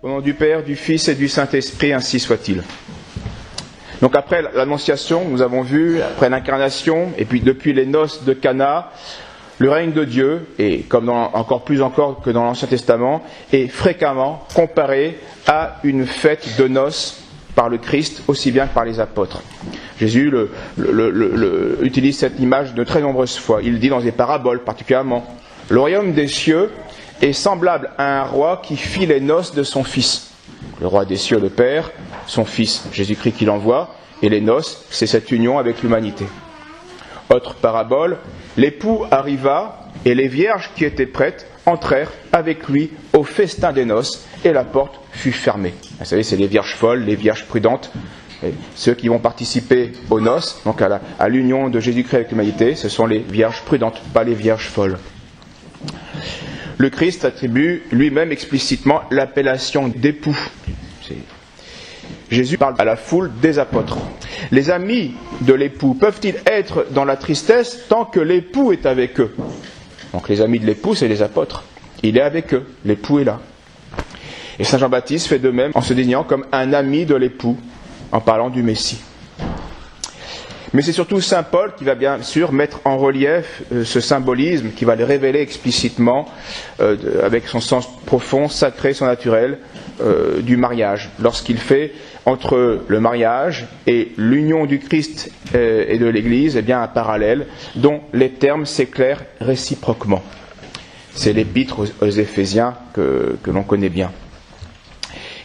Au nom du Père, du Fils et du Saint-Esprit, ainsi soit-il. Donc après l'Annonciation, nous avons vu, après l'incarnation, et puis depuis les noces de Cana, le règne de Dieu, et comme encore plus que dans l'Ancien Testament, est fréquemment comparé à une fête de noces par le Christ, aussi bien que par les apôtres. Jésus utilise cette image de très nombreuses fois. Il dit dans des paraboles particulièrement, « Le royaume des cieux est semblable à un roi qui fit les noces de son fils. » Le roi des cieux, le Père, son fils, Jésus-Christ qui l'envoie, et les noces, c'est cette union avec l'humanité. Autre parabole, l'époux arriva et les vierges qui étaient prêtes entrèrent avec lui au festin des noces et la porte fut fermée. Vous savez, c'est les vierges folles, les vierges prudentes, et ceux qui vont participer aux noces, donc à l'union de Jésus-Christ avec l'humanité, ce sont les vierges prudentes, pas les vierges folles. Le Christ attribue lui-même explicitement l'appellation d'époux. Jésus parle à la foule des apôtres. Les amis de l'époux peuvent-ils être dans la tristesse tant que l'époux est avec eux? Donc les amis de l'époux, c'est les apôtres. Il est avec eux, l'époux est là. Et Saint Jean-Baptiste fait de même en se désignant comme un ami de l'époux, en parlant du Messie. Mais c'est surtout Saint Paul qui va bien sûr mettre en relief ce symbolisme, qui va le révéler explicitement avec son sens profond, sacré, son naturel, du mariage, lorsqu'il fait entre le mariage et l'union du Christ et de l'Église, eh bien un parallèle dont les termes s'éclairent réciproquement. C'est l'épître aux Éphésiens que l'on connaît bien,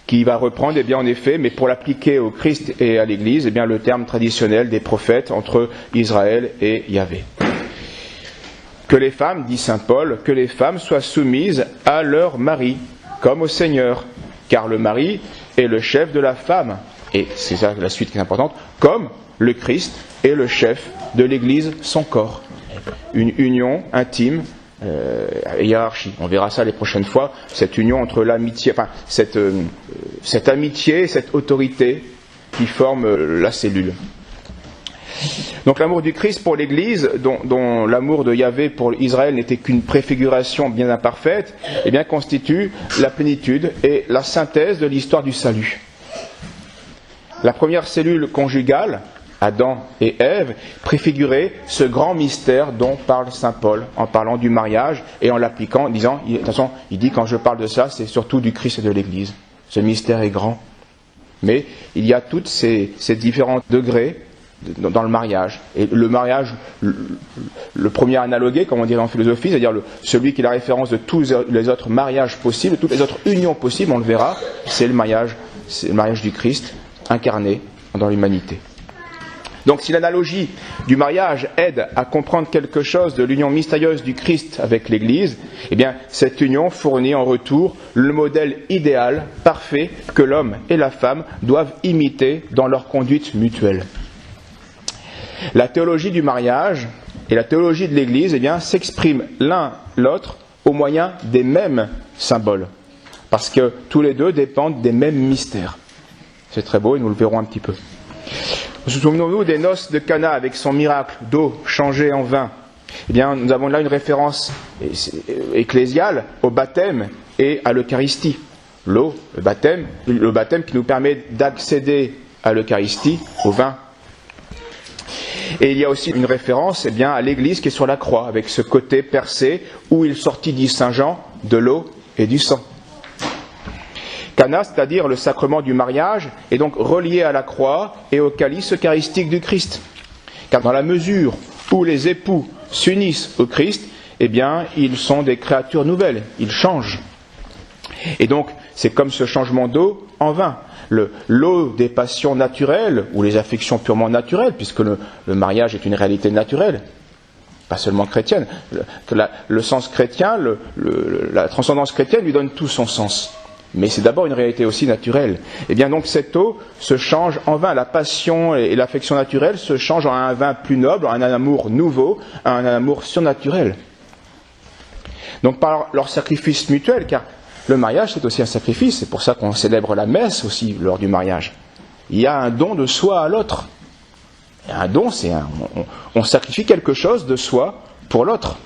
qui va reprendre, eh bien en effet, mais pour l'appliquer au Christ et à l'Église, eh bien le terme traditionnel des prophètes entre Israël et Yahvé. Que les femmes, dit saint Paul, que les femmes soient soumises à leur mari, comme au Seigneur, car le mari est le chef de la femme, et c'est ça la suite qui est importante, comme le Christ est le chef de l'Église, son corps. Une union intime, hiérarchie. On verra ça les prochaines fois, cette union entre l'amitié, enfin cette amitié, cette autorité qui forme la cellule. Donc l'amour du Christ pour l'Église, dont l'amour de Yahvé pour Israël n'était qu'une préfiguration bien imparfaite, eh bien constitue la plénitude et la synthèse de l'histoire du salut. La première cellule conjugale, Adam et Ève, préfigurait ce grand mystère dont parle saint Paul en parlant du mariage et en l'appliquant, en disant, de toute façon, il dit quand je parle de ça, c'est surtout du Christ et de l'Église. Ce mystère est grand. Mais il y a tous ces différents degrés dans le mariage. Et le mariage, le premier analogué, comme on dirait en philosophie, c'est-à-dire celui qui est la référence de tous les autres mariages possibles, toutes les autres unions possibles, on le verra, c'est le mariage du Christ incarné dans l'humanité. Donc si l'analogie du mariage aide à comprendre quelque chose de l'union mystérieuse du Christ avec l'Église, eh bien cette union fournit en retour le modèle idéal, parfait, que l'homme et la femme doivent imiter dans leur conduite mutuelle. La théologie du mariage et la théologie de l'Église, eh bien, s'expriment l'un l'autre au moyen des mêmes symboles, parce que tous les deux dépendent des mêmes mystères. C'est très beau et nous le verrons un petit peu. Souvenons-nous des noces de Cana avec son miracle d'eau changée en vin. Eh bien, nous avons là une référence ecclésiale au baptême et à l'Eucharistie. L'eau, le baptême qui nous permet d'accéder à l'Eucharistie, au vin. Et il y a aussi une référence eh bien, à l'Église qui est sur la croix, avec ce côté percé où il sortit, dit saint Jean, de l'eau et du sang. Cana, c'est-à-dire le sacrement du mariage, est donc relié à la croix et au calice eucharistique du Christ. Car dans la mesure où les époux s'unissent au Christ, eh bien, ils sont des créatures nouvelles, ils changent. Et donc, c'est comme ce changement d'eau en vin. L'eau des passions naturelles, ou les affections purement naturelles, puisque le mariage est une réalité naturelle, pas seulement chrétienne. Le sens chrétien, la transcendance chrétienne lui donne tout son sens. Mais c'est d'abord une réalité aussi naturelle. Et bien donc cette eau se change en vin. La passion et l'affection naturelle se changent en un vin plus noble, en un amour nouveau, en un amour surnaturel. Donc par leur sacrifice mutuel, car le mariage c'est aussi un sacrifice, c'est pour ça qu'on célèbre la messe aussi lors du mariage. Il y a un don de soi à l'autre. Et un don, on sacrifie quelque chose de soi pour l'autre.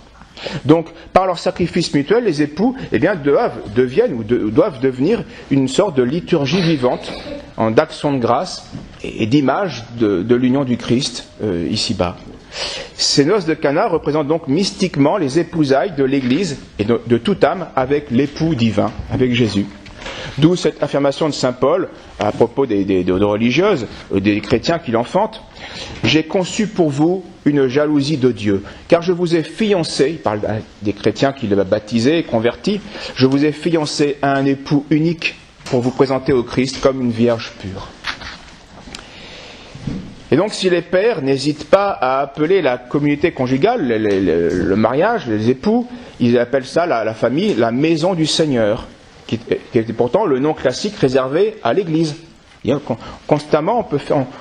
Donc, par leur sacrifice mutuel, les époux doivent devenir une sorte de liturgie vivante, d'action de grâce et d'image de l'union du Christ ici-bas. Ces noces de Cana représentent donc mystiquement les épousailles de l'Église et de toute âme avec l'époux divin, avec Jésus. D'où cette affirmation de saint Paul à propos des religieuses, des chrétiens qui l'enfantent. « J'ai conçu pour vous une jalousie de Dieu, car je vous ai fiancé, il parle des chrétiens qui l'ont baptisé et converti, je vous ai fiancé à un époux unique pour vous présenter au Christ comme une vierge pure. » Et donc si les pères n'hésitent pas à appeler la communauté conjugale, le mariage, les époux, ils appellent ça la famille, la maison du Seigneur, qui était pourtant le nom classique réservé à l'Église. Constamment,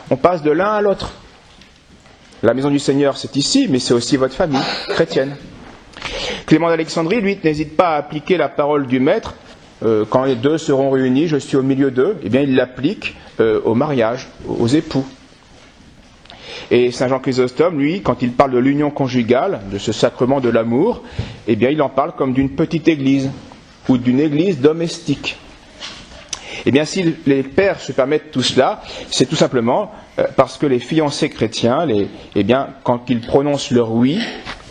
on passe de l'un à l'autre. La maison du Seigneur, c'est ici, mais c'est aussi votre famille chrétienne. Clément d'Alexandrie, lui, n'hésite pas à appliquer la parole du Maître. Quand les deux seront réunis, je suis au milieu d'eux. Eh bien, il l'applique au mariage, aux époux. Et saint Jean Chrysostome, lui, quand il parle de l'union conjugale, de ce sacrement de l'amour, eh bien, il en parle comme d'une petite église, ou d'une église domestique. Eh bien, si les pères se permettent tout cela, c'est tout simplement parce que les fiancés chrétiens, quand ils prononcent leur oui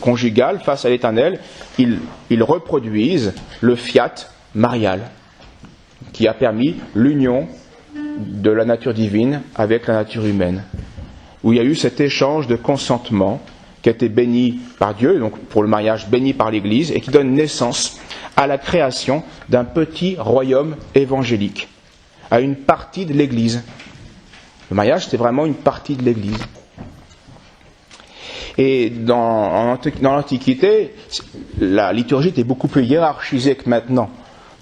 conjugal face à l'Éternel, ils reproduisent le fiat marial, qui a permis l'union de la nature divine avec la nature humaine, où il y a eu cet échange de consentement qui a été béni par Dieu, donc pour le mariage béni par l'Église, et qui donne naissance à la création d'un petit royaume évangélique, à une partie de l'Église. Le mariage, c'était vraiment une partie de l'Église. Et dans l'Antiquité, la liturgie était beaucoup plus hiérarchisée que maintenant.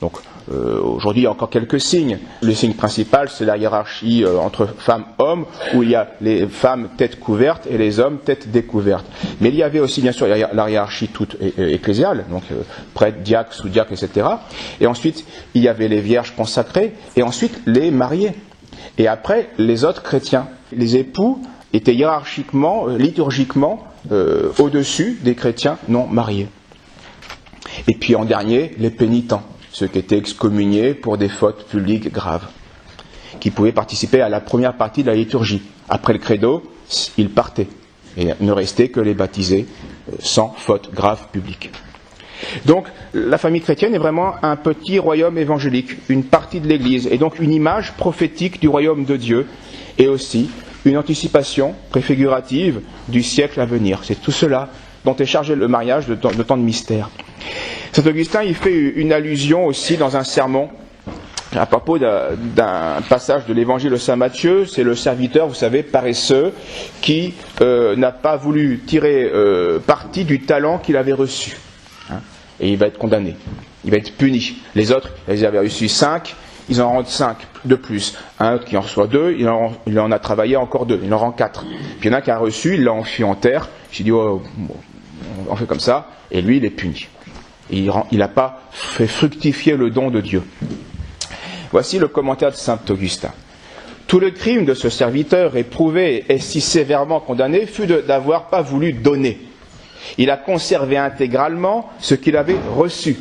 Donc, aujourd'hui, il y a encore quelques signes. Le signe principal, c'est la hiérarchie entre femmes-hommes, où il y a les femmes tête couverte et les hommes tête découverte. Mais il y avait aussi, bien sûr, la hiérarchie toute ecclésiale, donc prêtre, diacre, sous-diacre, etc. Et ensuite, il y avait les vierges consacrées, et ensuite les mariés. Et après, les autres chrétiens. Les époux étaient hiérarchiquement, liturgiquement, au-dessus des chrétiens non mariés. Et puis en dernier, les pénitents, ceux qui étaient excommuniés pour des fautes publiques graves, qui pouvaient participer à la première partie de la liturgie. Après le credo, ils partaient, et ne restait que les baptisés sans faute grave publique. Donc, la famille chrétienne est vraiment un petit royaume évangélique, une partie de l'Église, et donc une image prophétique du royaume de Dieu, et aussi une anticipation préfigurative du siècle à venir. C'est tout cela dont est chargé le mariage de tant de mystère. Saint Augustin, il fait une allusion aussi dans un sermon à propos d'un passage de l'évangile de Saint Matthieu. C'est le serviteur, vous savez, paresseux, qui n'a pas voulu tirer parti du talent qu'il avait reçu. Et il va être condamné, il va être puni. Les autres, ils avaient reçu 5, ils en rendent 5 de plus. Un autre qui en reçoit 2, il en a travaillé encore 2, il en rend 4. Puis il y en a qui a reçu, il l'a enfui en terre. J'ai dit, on fait comme ça, et lui, il est puni. Et il n'a pas fait fructifier le don de Dieu. Voici le commentaire de saint Augustin. Tout le crime de ce serviteur éprouvé et si sévèrement condamné fut d'avoir pas voulu donner. Il a conservé intégralement ce qu'il avait reçu.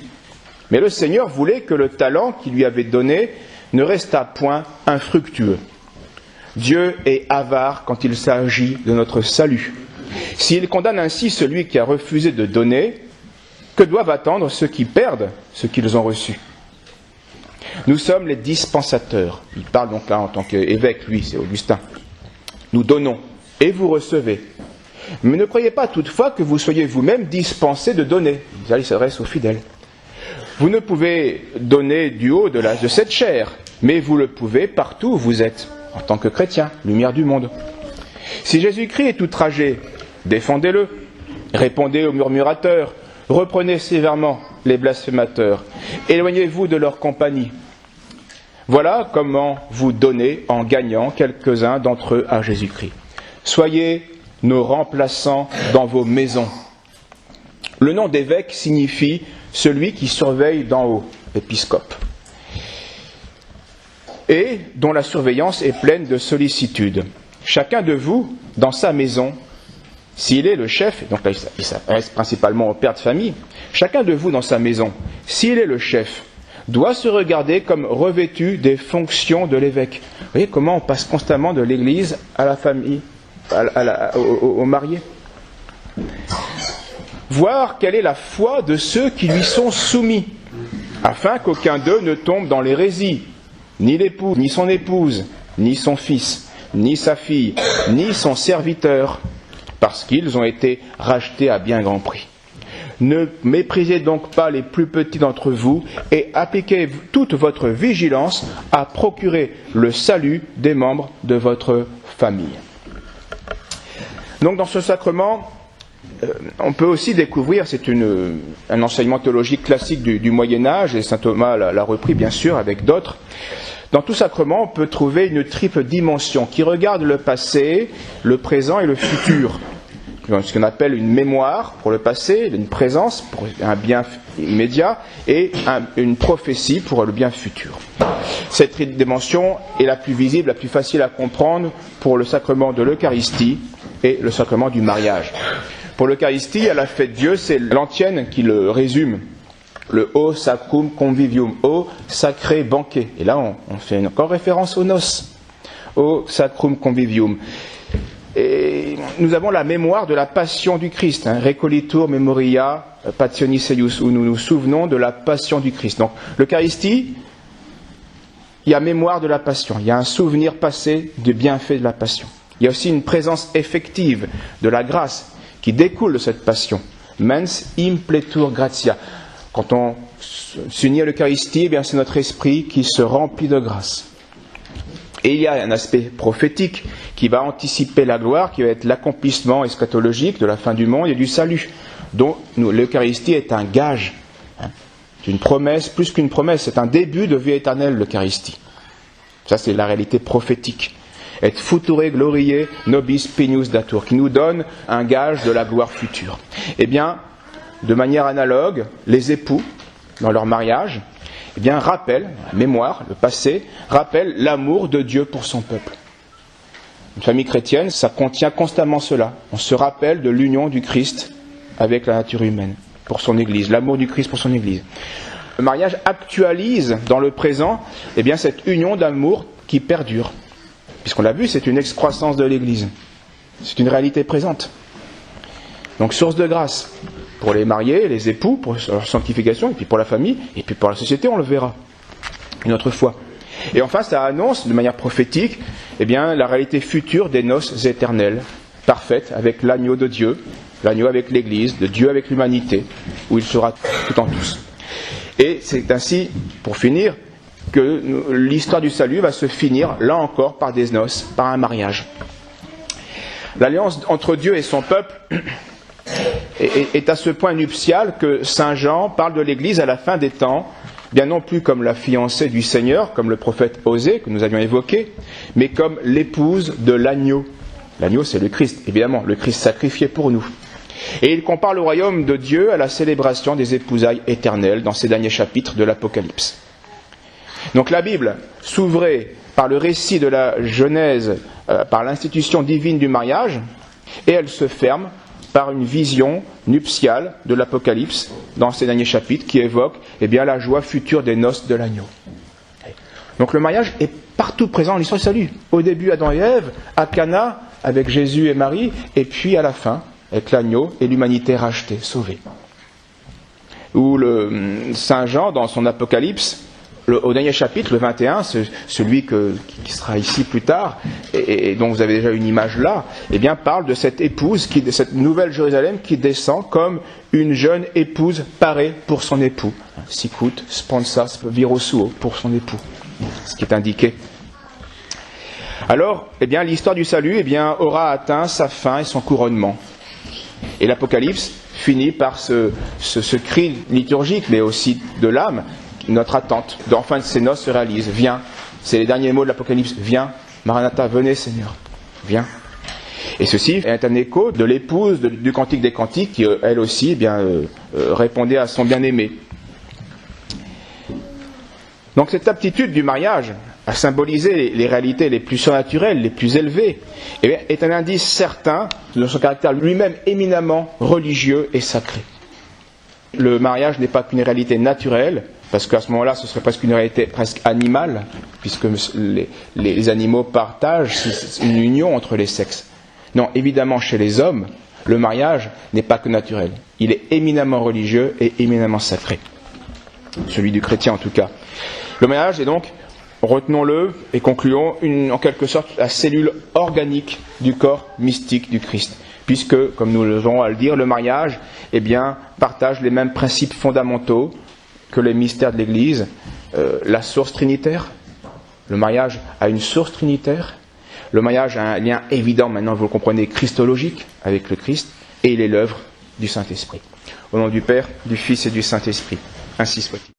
Mais le Seigneur voulait que le talent qu'il lui avait donné ne restât point infructueux. Dieu est avare quand il s'agit de notre salut. S'il condamne ainsi celui qui a refusé de donner, que doivent attendre ceux qui perdent ce qu'ils ont reçu? Nous sommes les dispensateurs. Il parle donc là en tant qu'évêque, lui, c'est Augustin. Nous donnons et vous recevez. Mais ne croyez pas toutefois que vous soyez vous-même dispensés de donner. Il s'adresse aux fidèles. Vous ne pouvez donner du haut de cette chair, mais vous le pouvez partout où vous êtes, en tant que chrétien, lumière du monde. Si Jésus-Christ est outragé, défendez-le. Répondez aux murmurateurs. Reprenez sévèrement les blasphémateurs. Éloignez-vous de leur compagnie. Voilà comment vous donnez en gagnant quelques-uns d'entre eux à Jésus-Christ. Soyez nos remplaçants dans vos maisons. Le nom d'évêque signifie celui qui surveille d'en haut, épiscope, et dont la surveillance est pleine de sollicitude. Chacun de vous, dans sa maison, s'il est le chef, donc là il s'adresse principalement au père de famille, chacun de vous dans sa maison, s'il est le chef, doit se regarder comme revêtu des fonctions de l'évêque. Vous voyez comment on passe constamment de l'église à la famille, aux mariés. Voir quelle est la foi de ceux qui lui sont soumis, afin qu'aucun d'eux ne tombe dans l'hérésie, ni l'époux, ni son épouse, ni son fils, ni sa fille, ni son serviteur, parce qu'ils ont été rachetés à bien grand prix. Ne méprisez donc pas les plus petits d'entre vous et appliquez toute votre vigilance à procurer le salut des membres de votre famille. Donc dans ce sacrement, on peut aussi découvrir, c'est un enseignement théologique classique du Moyen-Âge, et saint Thomas l'a repris bien sûr avec d'autres. Dans tout sacrement, on peut trouver une triple dimension qui regarde le passé, le présent et le futur. Ce qu'on appelle une mémoire pour le passé, une présence pour un bien immédiat et une prophétie pour le bien futur. Cette triple dimension est la plus visible, la plus facile à comprendre pour le sacrement de l'Eucharistie et le sacrement du mariage. Pour l'Eucharistie, à la fête Dieu, c'est l'antienne qui le résume. Le O sacrum convivium, O sacré banquet. Et là, on fait encore référence aux noces. O sacrum convivium. Et nous avons la mémoire de la passion du Christ, Recollitur memoria passionis eius, où nous nous souvenons de la passion du Christ. Donc, l'Eucharistie, il y a mémoire de la passion, il y a un souvenir passé des bienfaits de la passion. Il y a aussi une présence effective de la grâce qui découle de cette passion. Mens impletur gratia. Quand on s'unit à l'Eucharistie, eh bien, c'est notre esprit qui se remplit de grâce. Et il y a un aspect prophétique qui va anticiper la gloire, qui va être l'accomplissement eschatologique de la fin du monde et du salut, dont l'Eucharistie est un gage. C'est une promesse, plus qu'une promesse, c'est un début de vie éternelle, l'Eucharistie. Ça, c'est la réalité prophétique. Et future gloriae nobis penius datur, qui nous donne un gage de la gloire future. Eh bien, de manière analogue, les époux, dans leur mariage, eh bien, rappellent, la mémoire, le passé, rappellent l'amour de Dieu pour son peuple. Une famille chrétienne, ça contient constamment cela. On se rappelle de l'union du Christ avec la nature humaine, pour son Église, l'amour du Christ pour son Église. Le mariage actualise dans le présent, eh bien, cette union d'amour qui perdure. Puisqu'on l'a vu, c'est une excroissance de l'Église. C'est une réalité présente. Donc, source de grâce pour les mariés, les époux, pour leur sanctification, et puis pour la famille, et puis pour la société, on le verra une autre fois. Et enfin, ça annonce de manière prophétique, eh bien, la réalité future des noces éternelles, parfaites, avec l'agneau de Dieu, l'agneau avec l'Église, de Dieu avec l'humanité, où il sera tout en tous. Et c'est ainsi, pour finir, que l'histoire du salut va se finir, là encore, par des noces, par un mariage. L'alliance entre Dieu et son peuple est à ce point nuptial que saint Jean parle de l'Église à la fin des temps, bien non plus comme la fiancée du Seigneur, comme le prophète Osée, que nous avions évoqué, mais comme l'épouse de l'agneau. L'agneau, c'est le Christ, évidemment, le Christ sacrifié pour nous. Et il compare le royaume de Dieu à la célébration des épousailles éternelles dans ces derniers chapitres de l'Apocalypse. Donc la Bible s'ouvrait par le récit de la Genèse, par l'institution divine du mariage, et elle se ferme par une vision nuptiale de l'Apocalypse dans ces derniers chapitres qui évoque eh bien, la joie future des noces de l'agneau. Donc le mariage est partout présent dans l'histoire du salut. Au début, Adam et Ève, à Cana, avec Jésus et Marie, et puis à la fin, avec l'agneau et l'humanité rachetée, sauvée. Où le Saint Jean, dans son Apocalypse, au dernier chapitre, le 21, celui qui sera ici plus tard, et dont vous avez déjà une image là, eh bien, parle de cette épouse, de cette nouvelle Jérusalem qui descend comme une jeune épouse parée pour son époux. Sicut sponsas viro suo, pour son époux, ce qui est indiqué. Alors, eh bien, l'histoire du salut, eh bien, aura atteint sa fin et son couronnement. Et l'Apocalypse finit par ce cri liturgique, mais aussi de l'âme, notre attente d'enfin de ces noces se réalise. Viens, c'est les derniers mots de l'Apocalypse. Viens, Maranatha, venez Seigneur, viens. Et ceci est un écho de l'épouse du Cantique des Cantiques qui, elle aussi, eh bien, répondait à son bien-aimé. Donc cette aptitude du mariage à symboliser les réalités les plus surnaturelles, les plus élevées, eh bien, est un indice certain de son caractère lui-même éminemment religieux et sacré. Le mariage n'est pas qu'une réalité naturelle, parce qu'à ce moment-là, ce serait presque une réalité presque animale, puisque les animaux partagent une union entre les sexes. Non, évidemment, chez les hommes, le mariage n'est pas que naturel. Il est éminemment religieux et éminemment sacré. Celui du chrétien, en tout cas. Le mariage est donc, retenons-le et concluons, en quelque sorte la cellule organique du corps mystique du Christ. Puisque, comme nous aurons à le dire, le mariage, eh bien, partage les mêmes principes fondamentaux que les mystères de l'Église, la source trinitaire. Le mariage a une source trinitaire. Le mariage a un lien évident, maintenant vous le comprenez, christologique avec le Christ, et il est l'œuvre du Saint-Esprit. Au nom du Père, du Fils et du Saint-Esprit. Ainsi soit-il.